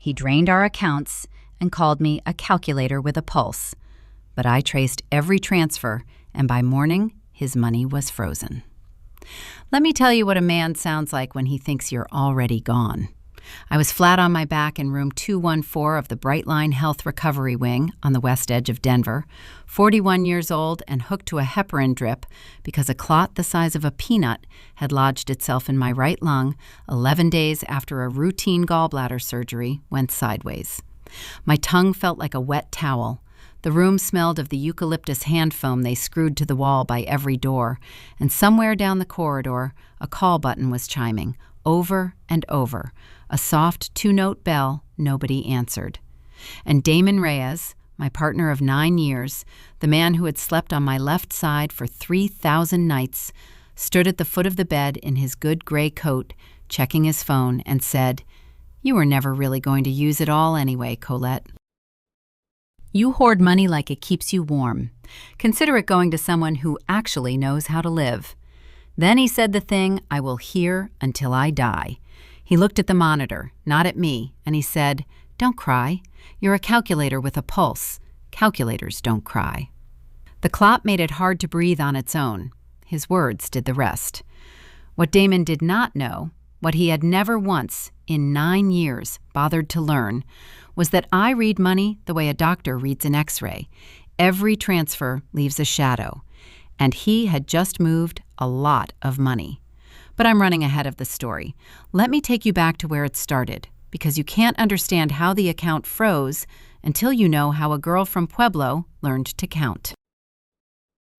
He drained our accounts and called me a calculator with a pulse. But I traced every transfer, and by morning, his money was frozen. Let me tell you what a man sounds like when he thinks you're already gone. I was flat on my back in room 214 of the Brightline Health Recovery Wing on the west edge of Denver, 41 years old and hooked to a heparin drip because a clot the size of a peanut had lodged itself in my right lung 11 days after a routine gallbladder surgery went sideways. My tongue felt like a wet towel. The room smelled of the eucalyptus hand foam they screwed to the wall by every door, and somewhere down the corridor, a call button was chiming, over and over, a soft two-note bell nobody answered. And Damon Reyes, my partner of 9 years, the man who had slept on my left side for 3,000 nights, stood at the foot of the bed in his good gray coat, checking his phone, and said, "You were never really going to use it all anyway, Colette. You hoard money like it keeps you warm. Consider it going to someone who actually knows how to live." Then he said the thing I will hear until I die. He looked at the monitor, not at me, and he said, "Don't cry. You're a calculator with a pulse. Calculators don't cry." The clot made it hard to breathe on its own. His words did the rest. What Damon did not know, what he had never once, in 9 years, bothered to learn, was that I read money the way a doctor reads an X-ray. Every transfer leaves a shadow. And he had just moved a lot of money. But I'm running ahead of the story. Let me take you back to where it started, because you can't understand how the account froze until you know how a girl from Pueblo learned to count.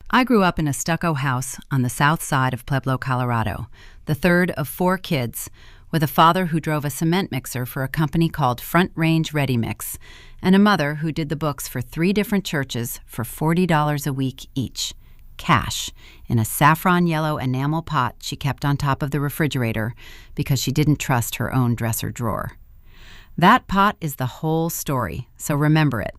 I grew up in a stucco house on the south side of Pueblo, Colorado, the third of 4 kids, with a father who drove a cement mixer for a company called Front Range Ready Mix, and a mother who did the books for 3 different churches for $40 a week each. Cash, in a saffron yellow enamel pot she kept on top of the refrigerator because she didn't trust her own dresser drawer. That pot is the whole story, so remember it.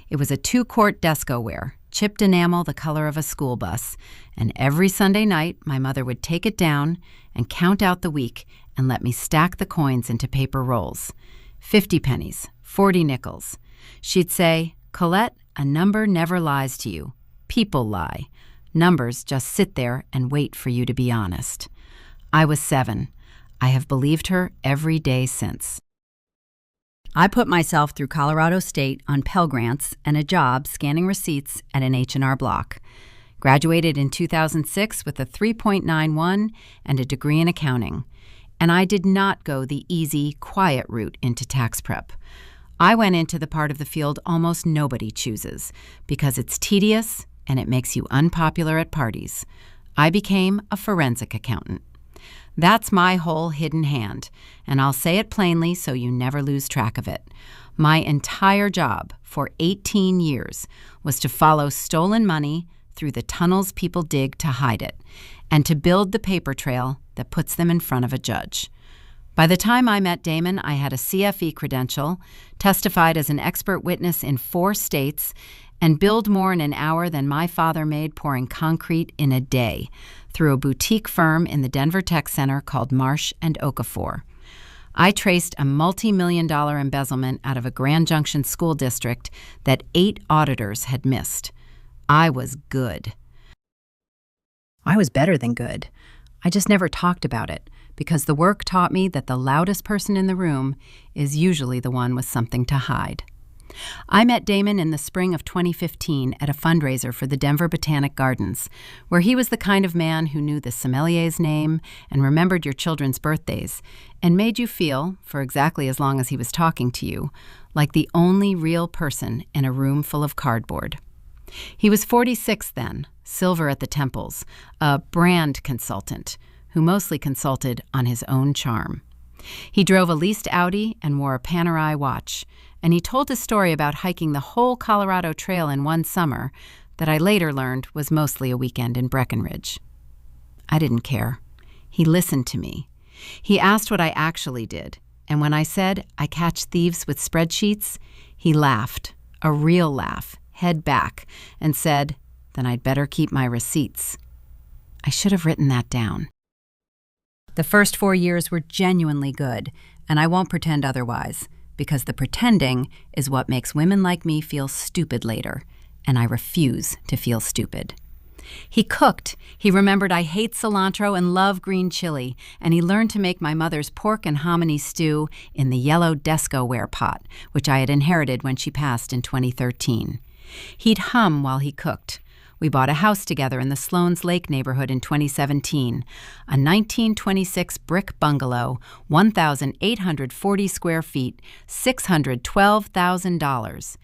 It was a 2-quart Desco-ware, chipped enamel the color of a school bus, and every Sunday night my mother would take it down and count out the week and let me stack the coins into paper rolls. 50 pennies, 40 nickels. She'd say, "Colette, a number never lies to you. People lie. Numbers just sit there and wait for you to be honest." I was 7. I have believed her every day since. I put myself through Colorado State on Pell Grants and a job scanning receipts at an H&R Block. Graduated in 2006 with a 3.91 and a degree in accounting. And I did not go the easy, quiet route into tax prep. I went into the part of the field almost nobody chooses because it's tedious and it makes you unpopular at parties. I became a forensic accountant. That's my whole hidden hand, and I'll say it plainly so you never lose track of it. My entire job for 18 years was to follow stolen money through the tunnels people dig to hide it, and to build the paper trail that puts them in front of a judge. By the time I met Damon, I had a CFE credential, testified as an expert witness in 4 states, and billed more in an hour than my father made pouring concrete in a day through a boutique firm in the Denver Tech Center called Marsh & Okafor. I traced a multi-million-dollar embezzlement out of a Grand Junction school district that 8 auditors had missed. I was good. I was better than good. I just never talked about it because the work taught me that the loudest person in the room is usually the one with something to hide. I met Damon in the spring of 2015 at a fundraiser for the Denver Botanic Gardens, where he was the kind of man who knew the sommelier's name and remembered your children's birthdays and made you feel, for exactly as long as he was talking to you, like the only real person in a room full of cardboard. He was 46 then, silver at the temples, a brand consultant who mostly consulted on his own charm. He drove a leased Audi and wore a Panerai watch, and he told a story about hiking the whole Colorado Trail in one summer that I later learned was mostly a weekend in Breckenridge. I didn't care. He listened to me. He asked what I actually did, and when I said I catch thieves with spreadsheets, he laughed, a real laugh, head back, and said, "Then I'd better keep my receipts." I should have written that down. The first 4 years were genuinely good, and I won't pretend otherwise, because the pretending is what makes women like me feel stupid later, and I refuse to feel stupid. He cooked. He remembered I hate cilantro and love green chili, and he learned to make my mother's pork and hominy stew in the yellow Desco-ware pot, which I had inherited when she passed in 2013. He'd hum while he cooked. We bought a house together in the Sloan's Lake neighborhood in 2017, a 1926 brick bungalow, 1,840 square feet, $612,000.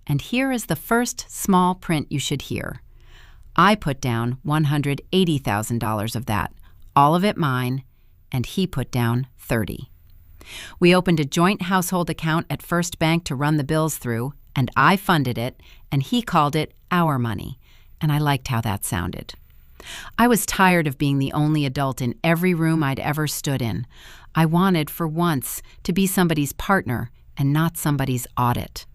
And here is the first small print you should hear. I put down $180,000 of that, all of it mine, and he put down $30,000. We opened a joint household account at First Bank to run the bills through, and I funded it, and he called it our money, and I liked how that sounded. I was tired of being the only adult in every room I'd ever stood in. I wanted, for once, to be somebody's partner and not somebody's audit.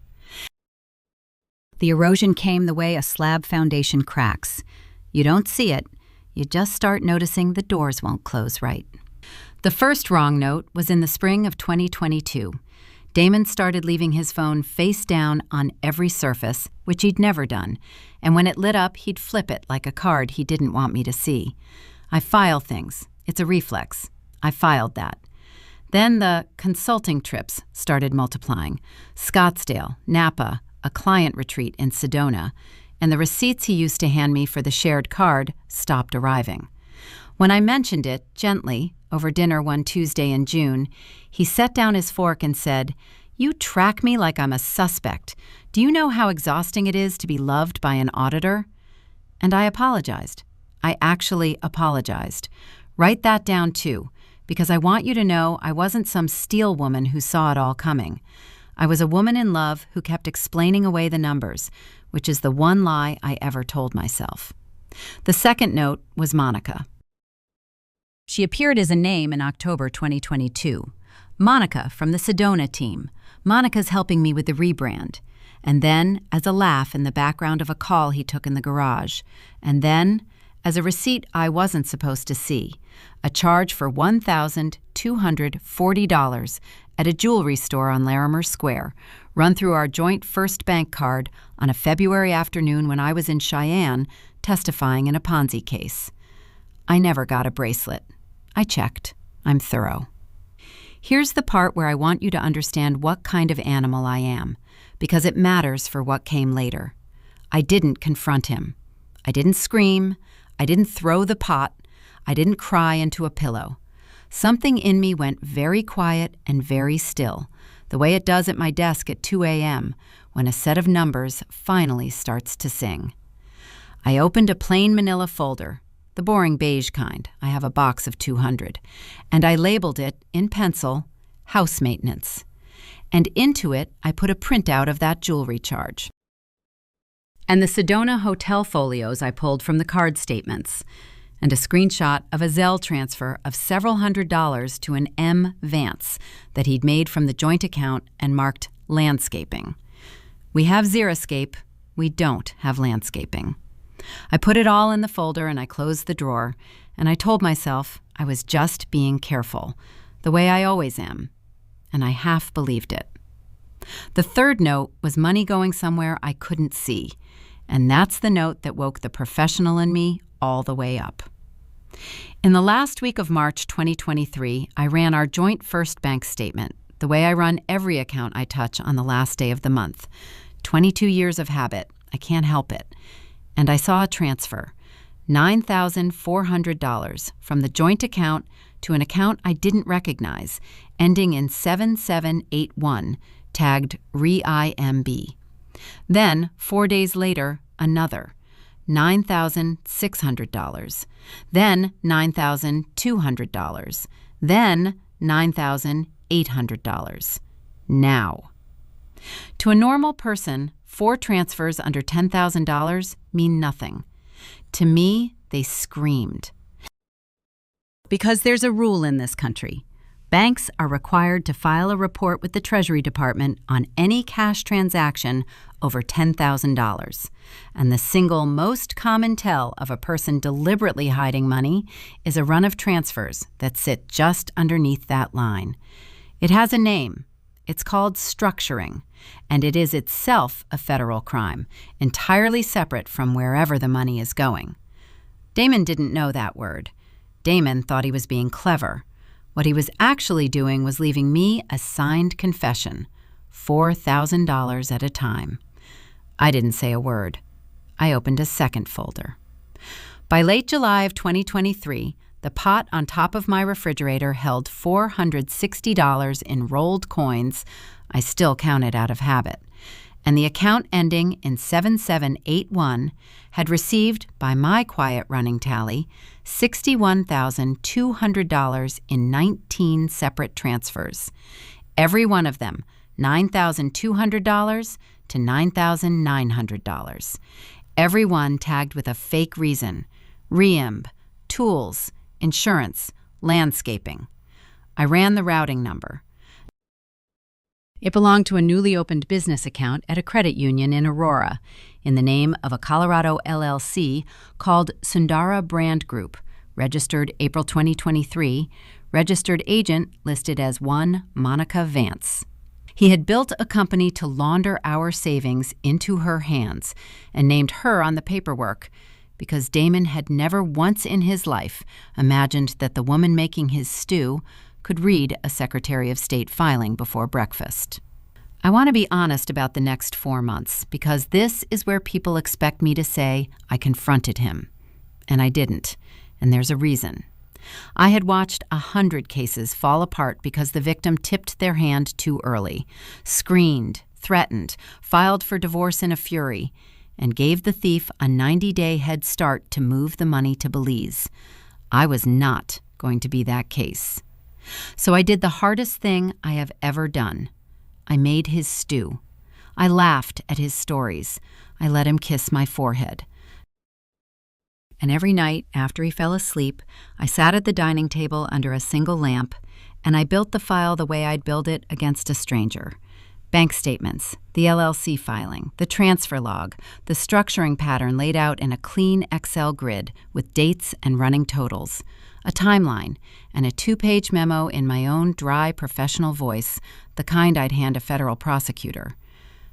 The erosion came the way a slab foundation cracks. You don't see it. You just start noticing the doors won't close right. The first wrong note was in the spring of 2022. Damon started leaving his phone face down on every surface, which he'd never done, and when it lit up, he'd flip it like a card he didn't want me to see. I file things. It's a reflex. I filed that. Then the consulting trips started multiplying. Scottsdale, Napa, a client retreat in Sedona, and the receipts he used to hand me for the shared card stopped arriving. When I mentioned it, gently, over dinner one Tuesday in June, he set down his fork and said, "You track me like I'm a suspect. Do you know how exhausting it is to be loved by an auditor?" And I apologized. I actually apologized. Write that down too, because I want you to know I wasn't some steel woman who saw it all coming. I was a woman in love who kept explaining away the numbers, which is the one lie I ever told myself. The second note was Monica. She appeared as a name in October 2022. Monica from the Sedona team. Monica's helping me with the rebrand. And then as a laugh in the background of a call he took in the garage. And then as a receipt I wasn't supposed to see. A charge for $1,240 at a jewelry store on Larimer Square, run through our joint First Bank card on a February afternoon when I was in Cheyenne testifying in a Ponzi case. I never got a bracelet. I checked. I'm thorough. Here's the part where I want you to understand what kind of animal I am, because it matters for what came later. I didn't confront him. I didn't scream. I didn't throw the pot. I didn't cry into a pillow. Something in me went very quiet and very still, the way it does at my desk at 2 a.m. when a set of numbers finally starts to sing. I opened a plain manila folder, the boring beige kind. I have a box of 200, and I labeled it, in pencil, house maintenance. And into it, I put a printout of that jewelry charge. And the Sedona hotel folios I pulled from the card statements, and a screenshot of a Zelle transfer of several $100s to an M. Vance that he'd made from the joint account and marked landscaping. We have Xeriscape. We don't have landscaping. I put it all in the folder and I closed the drawer, and I told myself I was just being careful, the way I always am, and I half believed it. The third note was money going somewhere I couldn't see, and that's the note that woke the professional in me all the way up. In the last week of March 2023, I ran our joint First Bank statement, the way I run every account I touch on the last day of the month. 22 years of habit. I can't help it. And I saw a transfer, $9,400 from the joint account to an account I didn't recognize, ending in 7781, tagged REIMB. Then, 4 days later, another, $9,600. Then $9,200. Then $9,800. Now. To a normal person, 4 transfers under $10,000 mean nothing. To me, they screamed. Because there's a rule in this country. Banks are required to file a report with the Treasury Department on any cash transaction over $10,000. And the single most common tell of a person deliberately hiding money is a run of transfers that sit just underneath that line. It has a name. It's called structuring, and it is itself a federal crime, entirely separate from wherever the money is going. Damon didn't know that word. Damon thought he was being clever. What he was actually doing was leaving me a signed confession, $4,000 at a time. I didn't say a word. I opened a second folder. By late July of 2023, the pot on top of my refrigerator held $460 in rolled coins. I still count it out of habit. And the account ending in 7781 had received, by my quiet running tally, $61,200 in 19 separate transfers. Every one of them, $9,200 to $9,900. Every one tagged with a fake reason: reimb, tools, insurance, landscaping. I ran the routing number. It belonged to a newly opened business account at a credit union in Aurora, in the name of a Colorado LLC called Sundara Brand Group, registered April 2023, registered agent listed as one Monica Vance. He had built a company to launder our savings into her hands and named her on the paperwork, because Damon had never once in his life imagined that the woman making his stew could read a Secretary of State filing before breakfast. I want to be honest about the next 4 months, because this is where people expect me to say I confronted him. And I didn't, and there's a reason. I had watched 100 cases fall apart because the victim tipped their hand too early, screened, threatened, filed for divorce in a fury, and gave the thief a 90-day head start to move the money to Belize. I was not going to be that case. So I did the hardest thing I have ever done. I made his stew. I laughed at his stories. I let him kiss my forehead. And every night after he fell asleep, I sat at the dining table under a single lamp, and I built the file the way I'd build it against a stranger. Bank statements, the LLC filing, the transfer log, the structuring pattern laid out in a clean Excel grid with dates and running totals, a timeline, and a 2-page memo in my own dry professional voice, the kind I'd hand a federal prosecutor.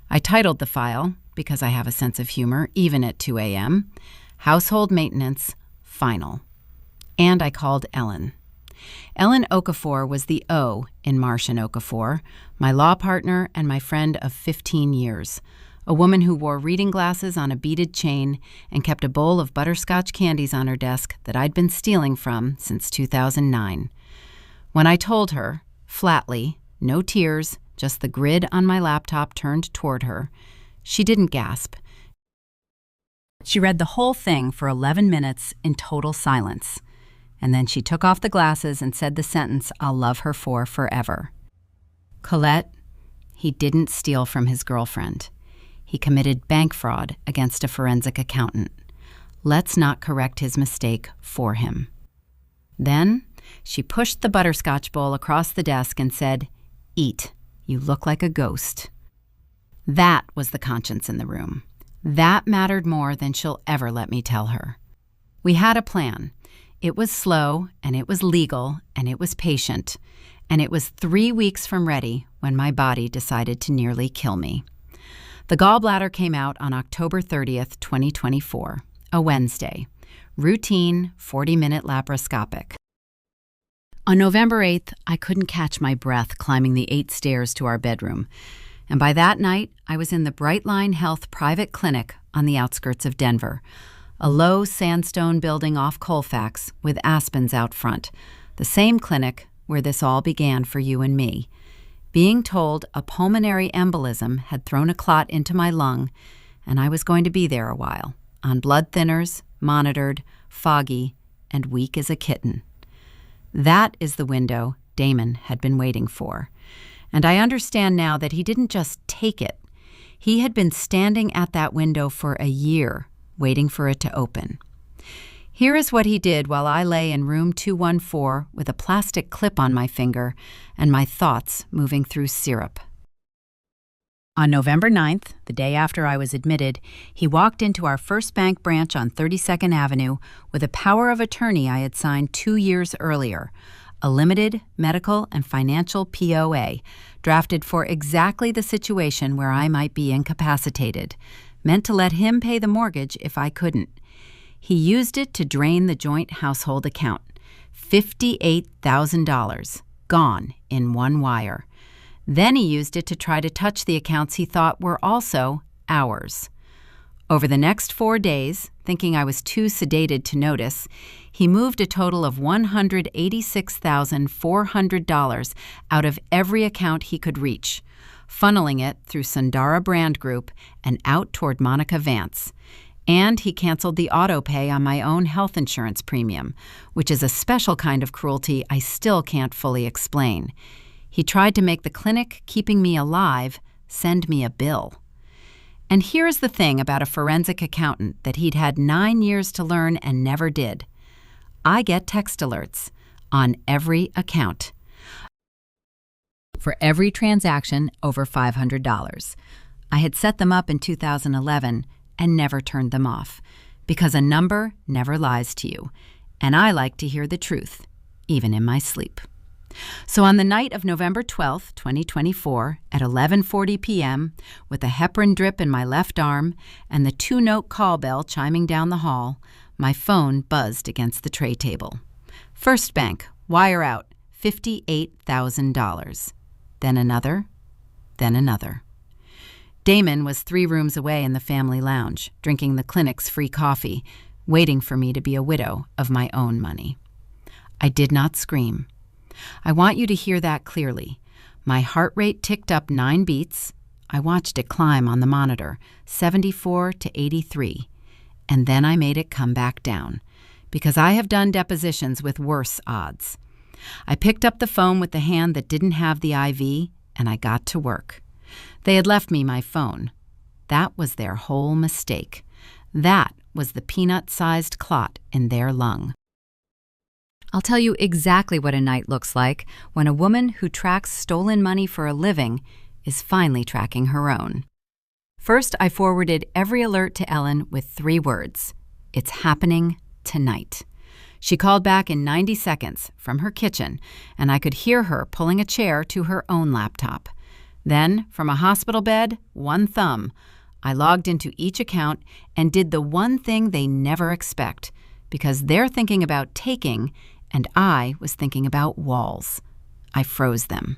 I titled the file, because I have a sense of humor even at 2 a.m., Household Maintenance, Final. And I called Ellen. Ellen Okafor was the O in Marsh and Okafor, my law partner and my friend of 15 years, a woman who wore reading glasses on a beaded chain and kept a bowl of butterscotch candies on her desk that I'd been stealing from since 2009. When I told her, flatly, no tears, just the grid on my laptop turned toward her, she didn't gasp. She read the whole thing for 11 minutes in total silence. And then she took off the glasses and said the sentence I'll love her for forever. Colette, he didn't steal from his girlfriend. He committed bank fraud against a forensic accountant. Let's not correct his mistake for him. Then she pushed the butterscotch bowl across the desk and said, "Eat. You look like a ghost." That was the conscience in the room. That mattered more than she'll ever let me tell her. We had a plan. It was slow, and it was legal, and it was patient, and it was 3 weeks from ready when my body decided to nearly kill me. The gallbladder came out on October 30th, 2024, a Wednesday. Routine 40-minute laparoscopic. On November 8th, I couldn't catch my breath climbing the 8 stairs to our bedroom, and by that night, I was in the Brightline Health private clinic on the outskirts of Denver, a low sandstone building off Colfax with aspens out front, the same clinic where this all began for you and me. Being told a pulmonary embolism had thrown a clot into my lung, and I was going to be there a while, on blood thinners, monitored, foggy, and weak as a kitten. That is the window Damon had been waiting for. And I understand now that he didn't just take it. He had been standing at that window for a year, waiting for it to open. Here is what he did while I lay in room 214 with a plastic clip on my finger and my thoughts moving through syrup. On November 9th, the day after I was admitted, he walked into our First Bank branch on 32nd Avenue with a power of attorney I had signed 2 years earlier, a limited medical and financial POA, drafted for exactly the situation where I might be incapacitated, meant to let him pay the mortgage if I couldn't. He used it to drain the joint household account. $58,000, gone in one wire. Then he used it to try to touch the accounts he thought were also ours. Over the next 4 days, thinking I was too sedated to notice, he moved a total of $186,400 out of every account he could reach, funneling it through Sundara Brand Group and out toward Monica Vance. And he canceled the auto pay on my own health insurance premium, which is a special kind of cruelty I still can't fully explain. He tried to make the clinic keeping me alive send me a bill. And here's the thing about a forensic accountant that he'd had 9 years to learn and never did. I get text alerts on every account for every transaction over $500. I had set them up in 2011 and never turned them off, because a number never lies to you, and I like to hear the truth, even in my sleep. So on the night of November 12, 2024, at 11:40 p.m., with a heparin drip in my left arm and the 2-note call bell chiming down the hall, my phone buzzed against the tray table. First Bank, wire out, $58,000. Then another, then another. Damon was 3 rooms away in the family lounge, drinking the clinic's free coffee, waiting for me to be a widow of my own money. I did not scream. I want you to hear that clearly. My heart rate ticked up 9 beats. I watched it climb on the monitor, 74 to 83. And then I made it come back down, because I have done depositions with worse odds. I picked up the phone with the hand that didn't have the IV, and I got to work. They had left me my phone. That was their whole mistake. That was the peanut-sized clot in their lung. I'll tell you exactly what a night looks like when a woman who tracks stolen money for a living is finally tracking her own. First, I forwarded every alert to Ellen with 3 words. It's happening tonight. She called back in 90 seconds from her kitchen, and I could hear her pulling a chair to her own laptop. Then, from a hospital bed, one thumb, I logged into each account and did the one thing they never expect, because they're thinking about taking, and I was thinking about walls. I froze them.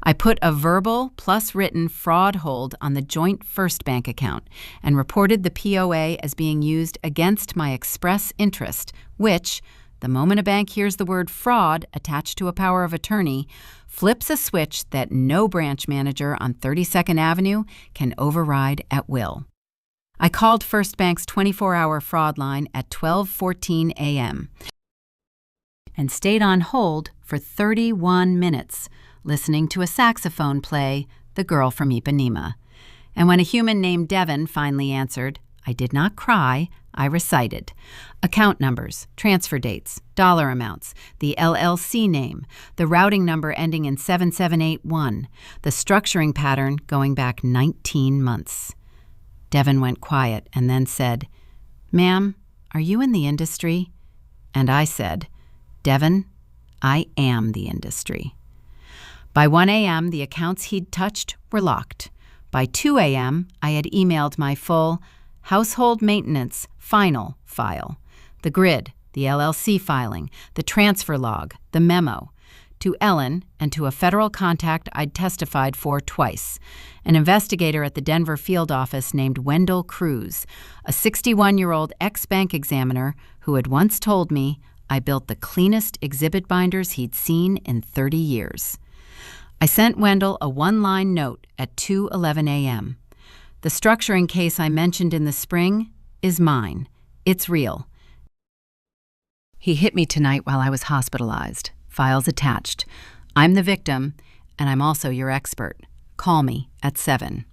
I put a verbal plus written fraud hold on the joint First Bank account and reported the POA as being used against my express interest, which, the moment a bank hears the word fraud attached to a power of attorney, flips a switch that no branch manager on 32nd Avenue can override at will. I called First Bank's 24-hour fraud line at 12:14 a.m. and stayed on hold for 31 minutes, listening to a saxophone play The Girl from Ipanema. And when a human named Devin finally answered, I did not cry, I recited. Account numbers, transfer dates, dollar amounts, the LLC name, the routing number ending in 7781, the structuring pattern going back 19 months. Devin went quiet and then said, "Ma'am, are you in the industry?" And I said, "Devin, I am the industry." By 1 a.m., the accounts he'd touched were locked. By 2 a.m., I had emailed my full household maintenance final file, the grid, the LLC filing, the transfer log, the memo, to Ellen and to a federal contact I'd testified for twice, an investigator at the Denver field office named Wendell Cruz, a 61-year-old ex-bank examiner who had once told me I built the cleanest exhibit binders he'd seen in 30 years. I sent Wendell a 1-line note at 2:11 a.m. The structuring case I mentioned in the spring is mine. It's real. He hit me tonight while I was hospitalized. Files attached. I'm the victim, and I'm also your expert. Call me at 7.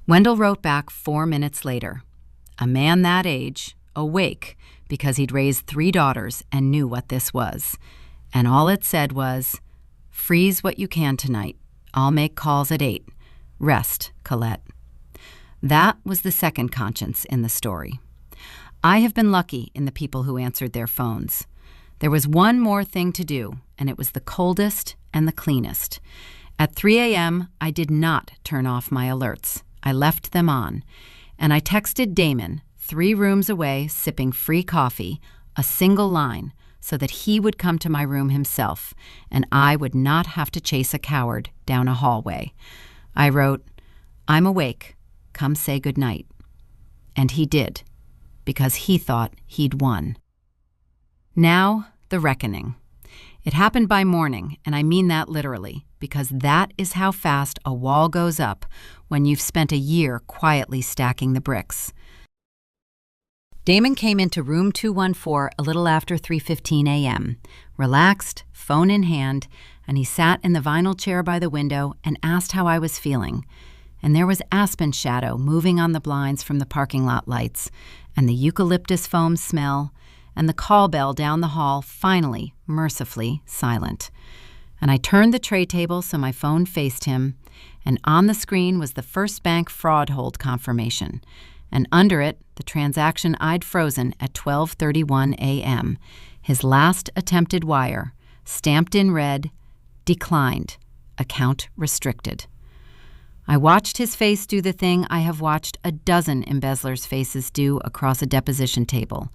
Wendell wrote back 4 minutes later. A man that age, awake, because he'd raised 3 daughters and knew what this was. And all it said was, "Freeze what you can tonight. I'll make calls at 8. Rest, Colette." That was the second conscience in the story. I have been lucky in the people who answered their phones. There was one more thing to do, and it was the coldest and the cleanest. At 3 a.m., I did not turn off my alerts. I left them on. And I texted Damon, 3 rooms away, sipping free coffee, a single line, so that he would come to my room himself, and I would not have to chase a coward down a hallway. I wrote, "I'm awake. Come say goodnight." And he did, because he thought he'd won. Now, the reckoning. It happened by morning, and I mean that literally, because that is how fast a wall goes up when you've spent a year quietly stacking the bricks. Damon came into room 214 a little after 3:15 a.m., relaxed, phone in hand, and he sat in the vinyl chair by the window and asked how I was feeling. And there was aspen shadow moving on the blinds from the parking lot lights, and the eucalyptus foam smell, and the call bell down the hall finally, mercifully, silent. And I turned the tray table so my phone faced him, and on the screen was the First Bank fraud hold confirmation, and under it, the transaction I'd frozen at 12:31 a.m., his last attempted wire, stamped in red, declined, account restricted. I watched his face do the thing I have watched a dozen embezzlers' faces do across a deposition table.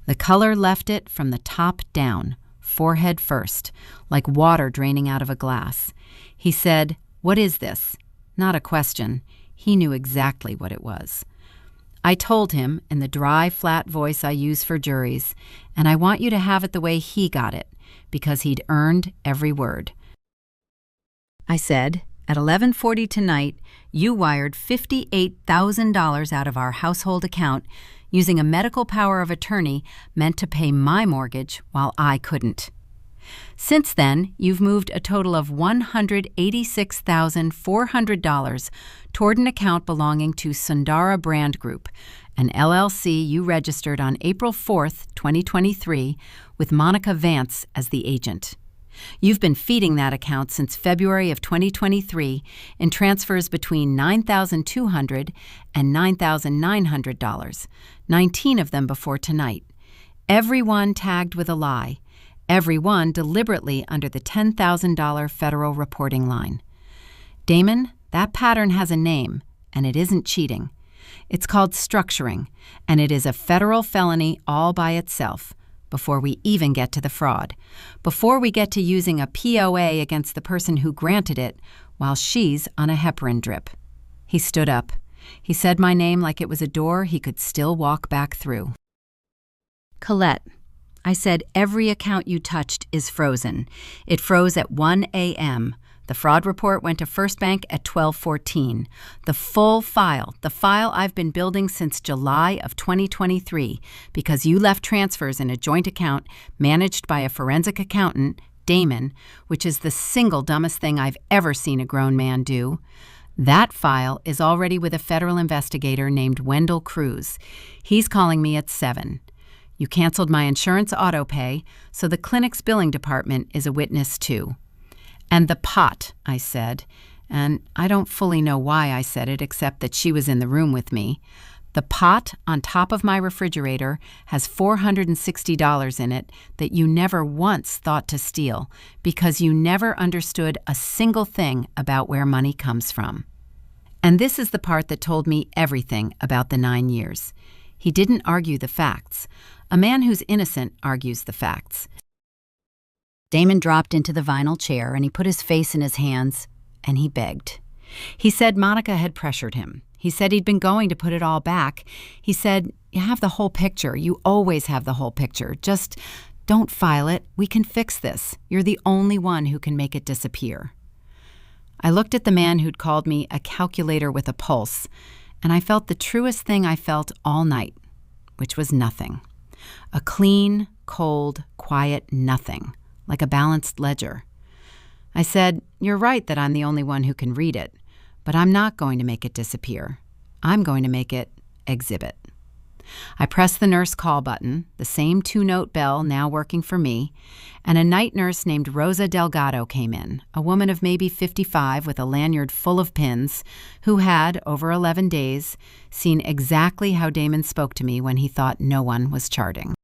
The color left it from the top down, forehead first, like water draining out of a glass. He said, "What is this?" Not a question. He knew exactly what it was. I told him, in the dry, flat voice I use for juries, and I want you to have it the way he got it, because he'd earned every word. I said, "At 11:40 tonight, you wired $58,000 out of our household account using a medical power of attorney meant to pay my mortgage while I couldn't. Since then, you've moved a total of $186,400 toward an account belonging to Sundara Brand Group, an LLC you registered on April 4th, 2023, with Monica Vance as the agent. You've been feeding that account since February of 2023 in transfers between $9,200 and $9,900, 19 of them before tonight. Every one tagged with a lie. Every one deliberately under the $10,000 federal reporting line. Damon, that pattern has a name, and it isn't cheating. It's called structuring, and it is a federal felony all by itself, before we even get to the fraud, before we get to using a POA against the person who granted it while she's on a heparin drip. He stood up. He said my name like it was a door he could still walk back through. "Colette," I said, "every account you touched is frozen. It froze at 1 a.m. The fraud report went to First Bank at 12:14. The full file, the file I've been building since July of 2023, because you left transfers in a joint account managed by a forensic accountant, Damon, which is the single dumbest thing I've ever seen a grown man do. That file is already with a federal investigator named Wendell Cruz. He's calling me at 7. You canceled my insurance auto pay, so the clinic's billing department is a witness too. And the pot," I said, and I don't fully know why I said it except that she was in the room with me. "The pot on top of my refrigerator has $460 in it that you never once thought to steal because you never understood a single thing about where money comes from." And this is the part that told me everything about the 9 years. He didn't argue the facts. A man who's innocent argues the facts. Damon dropped into the vinyl chair and he put his face in his hands and he begged. He said Monica had pressured him. He said he'd been going to put it all back. He said, "You have the whole picture. You always have the whole picture. Just don't file it. We can fix this. You're the only one who can make it disappear." I looked at the man who'd called me a calculator with a pulse, and I felt the truest thing I felt all night, which was nothing. A clean, cold, quiet nothing, like a balanced ledger. I said, "You're right that I'm the only one who can read it, but I'm not going to make it disappear. I'm going to make it exhibit." I pressed the nurse call button, the same 2-note bell now working for me, and a night nurse named Rosa Delgado came in, a woman of maybe 55 with a lanyard full of pins, who had, over 11 days, seen exactly how Damon spoke to me when he thought no one was charting.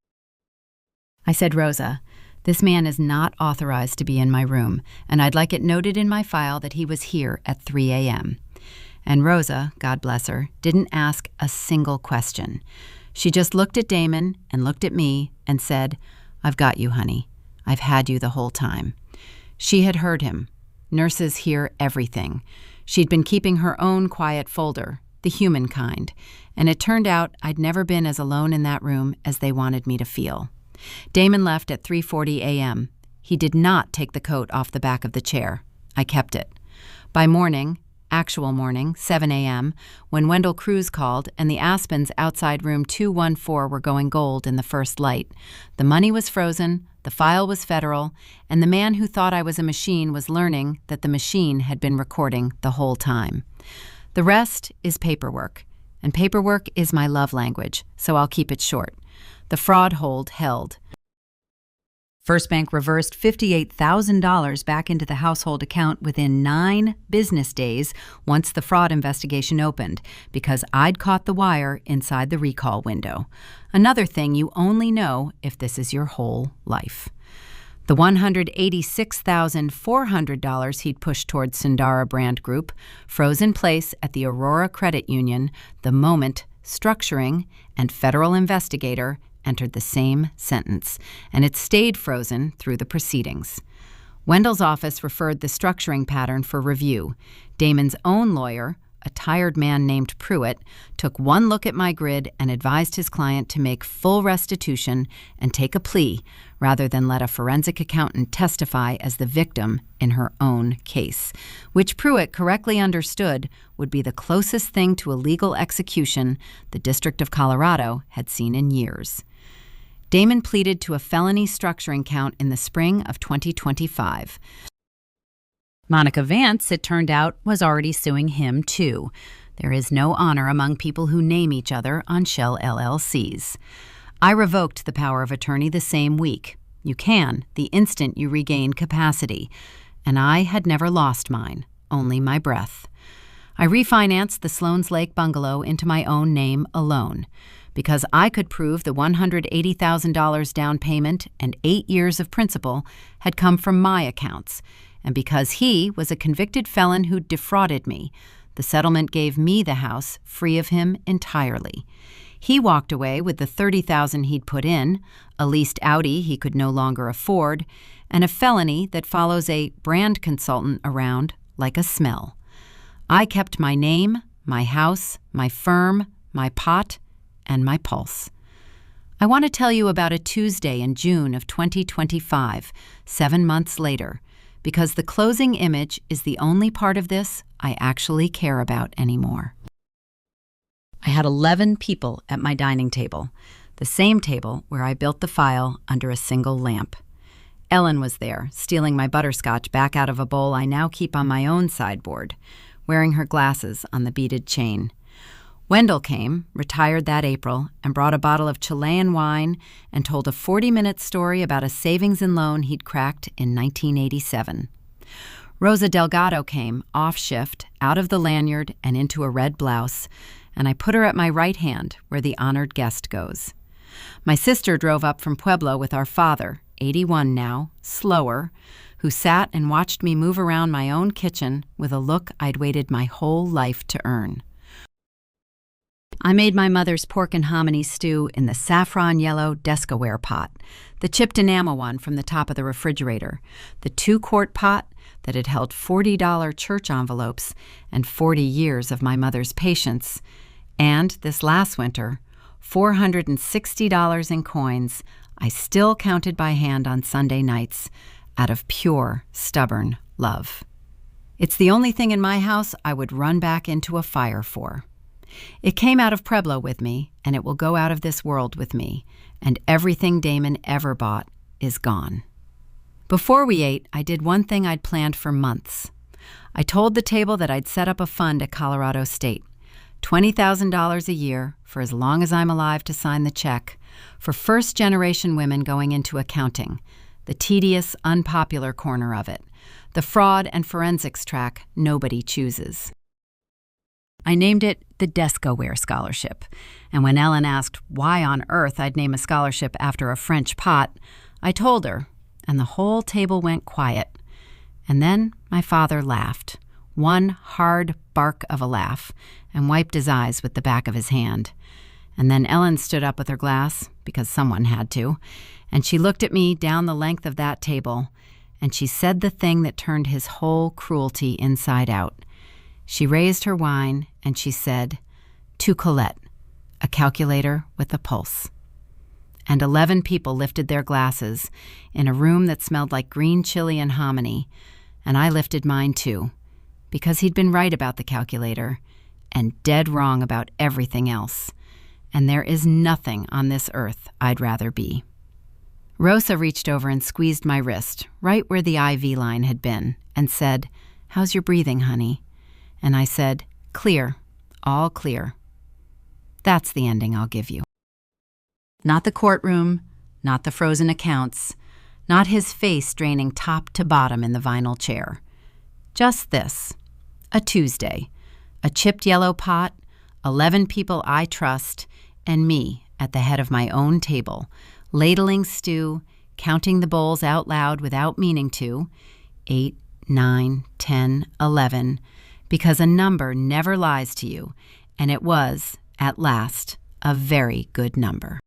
I said, "Rosa, This man is not authorized to be in my room, and I'd like it noted in my file that he was here at 3 a.m. And Rosa, God bless her, didn't ask a single question. She just looked at Damon and looked at me and said, "I've got you, honey. I've had you the whole time." She had heard him. Nurses hear everything. She'd been keeping her own quiet folder, the human kind, and it turned out I'd never been as alone in that room as they wanted me to feel. Damon left at 3:40 a.m. He did not take the coat off the back of the chair. I kept it. By morning, actual morning, 7 a.m., when Wendell Cruz called and the Aspens outside room 214 were going gold in the first light, the money was frozen, the file was federal, and the man who thought I was a machine was learning that the machine had been recording the whole time. The rest is paperwork, and paperwork is my love language, so I'll keep it short. The fraud hold held. First Bank reversed $58,000 back into the household account within 9 business days once the fraud investigation opened, because I'd caught the wire inside the recall window. Another thing you only know if this is your whole life. The $186,400 he'd pushed towards Sundara Brand Group froze in place at the Aurora Credit Union the moment structuring and federal investigator entered the same sentence, and it stayed frozen through the proceedings. Wendell's office referred the structuring pattern for review. Damon's own lawyer, a tired man named Pruitt, took one look at my grid and advised his client to make full restitution and take a plea rather than let a forensic accountant testify as the victim in her own case, which Pruitt correctly understood would be the closest thing to a legal execution the District of Colorado had seen in years. Damon pleaded to a felony structuring count in the spring of 2025. Monica Vance, it turned out, was already suing him, too. There is no honor among people who name each other on shell LLCs. I revoked the power of attorney the same week. You can, the instant you regain capacity. And I had never lost mine, only my breath. I refinanced the Sloan's Lake bungalow into my own name alone, because I could prove the $180,000 down payment and 8 years of principal had come from my accounts, and because he was a convicted felon who defrauded me. The settlement gave me the house free of him entirely. He walked away with the $30,000 he'd put in, a leased Audi he could no longer afford, and a felony that follows a brand consultant around like a smell. I kept my name, my house, my firm, my pot, and my pulse. I want to tell you about a Tuesday in June of 2025, 7 months later, because the closing image is the only part of this I actually care about anymore. I had 11 people at my dining table, the same table where I built the file under a single lamp. Ellen was there, stealing my butterscotch back out of a bowl I now keep on my own sideboard, wearing her glasses on the beaded chain. Wendell came, retired that April, and brought a bottle of Chilean wine and told a 40-minute story about a savings and loan he'd cracked in 1987. Rosa Delgado came, off shift, out of the lanyard and into a red blouse, and I put her at my right hand where the honored guest goes. My sister drove up from Pueblo with our father, 81 now, slower, who sat and watched me move around my own kitchen with a look I'd waited my whole life to earn. I made my mother's pork and hominy stew in the saffron yellow Descaware pot, the chipped enamel one from the top of the refrigerator, the 2-quart pot that had held $40 church envelopes and 40 years of my mother's patience, and this last winter, $460 in coins I still counted by hand on Sunday nights out of pure, stubborn love. It's the only thing in my house I would run back into a fire for. It came out of Pueblo with me, and it will go out of this world with me, and everything Damon ever bought is gone. Before we ate, I did one thing I'd planned for months. I told the table that I'd set up a fund at Colorado State, $20,000 a year for as long as I'm alive to sign the check, for first-generation women going into accounting, the tedious, unpopular corner of it, the fraud and forensics track nobody chooses. I named it the Descaware Scholarship, and when Ellen asked why on earth I'd name a scholarship after a French pot, I told her, and the whole table went quiet. And then my father laughed, one hard bark of a laugh, and wiped his eyes with the back of his hand. And then Ellen stood up with her glass, because someone had to, and she looked at me down the length of that table, and she said the thing that turned his whole cruelty inside out. She raised her wine, and she said, "To Colette, a calculator with a pulse." And 11 people lifted their glasses in a room that smelled like green chili and hominy, and I lifted mine too, because he'd been right about the calculator and dead wrong about everything else, and there is nothing on this earth I'd rather be. Rosa reached over and squeezed my wrist, right where the IV line had been, and said, "How's your breathing, honey?" And I said, "Clear, all clear." That's the ending I'll give you. Not the courtroom, not the frozen accounts, not his face draining top to bottom in the vinyl chair. Just this, a Tuesday, a chipped yellow pot, 11 people I trust, and me at the head of my own table, ladling stew, counting the bowls out loud without meaning to, 8, 9, 10, 11, because a number never lies to you, and it was, at last, a very good number.